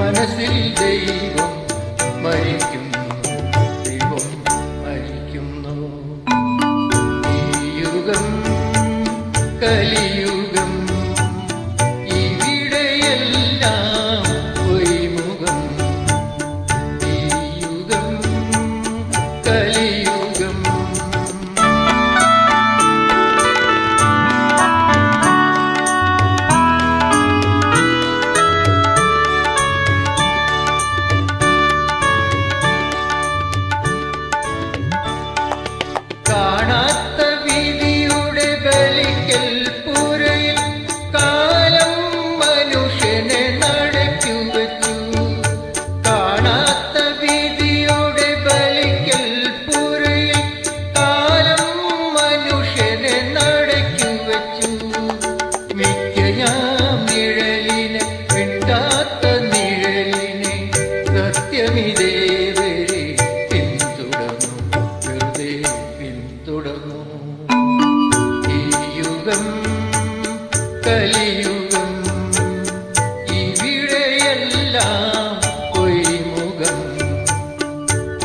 മനസ്സിൽ ദൈവം മരിക്കുന്നു, ദൈവം മരിക്കുന്നു. ഈ യുഗം കലിയുഗം, ഇവിടെയെല്ലാം പൊയ്മുഖം. ഈ യുഗം കലിയുഗം. കാണാത്ത വിധിയുടെ ബലിക്കൽ പുരയിൽ കാലം മനുഷ്യനെ നടക്കു വച്ചു. കാണാത്ത വിധിയുടെ ബലിക്കൽ പുരയിൽ കാലം മനുഷ്യനെ നടക്കു വച്ചു. മിക്കയാം നിഴലിനെ വെണ്ടാത്ത നിഴലിനെ സത്യമിതേവരെ പിന്തുടർന്നു, വെറുതെ പിന്തുടർന്നു. ഈ യുഗം കലിയുഗം, ഇവിടെയെല്ലാം പൊയ്മുഖം.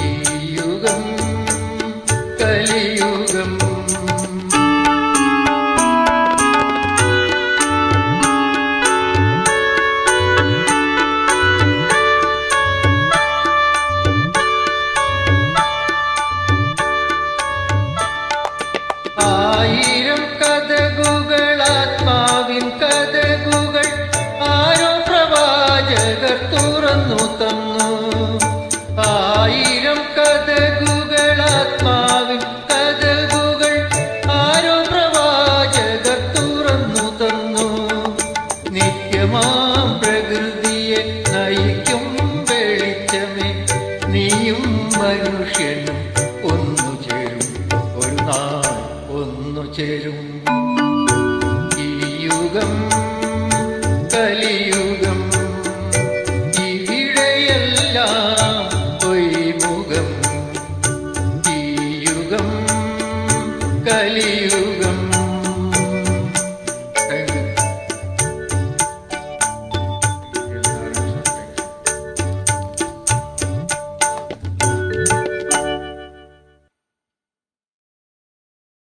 ഈ യുഗം കലിയുഗം. ആയിരം കഥകുകൾ, ആത്മാവിൻ കഥകുകൾ ആരോ പ്രവാചകർ തുറന്നു തന്നു. ആയിരം കഥകുകൾ, ആത്മാവിൻ കഥകുകൾ ആരോ പ്രവാചകർ തുറന്നു തന്നു. നിത്യമാം പ്രകൃതി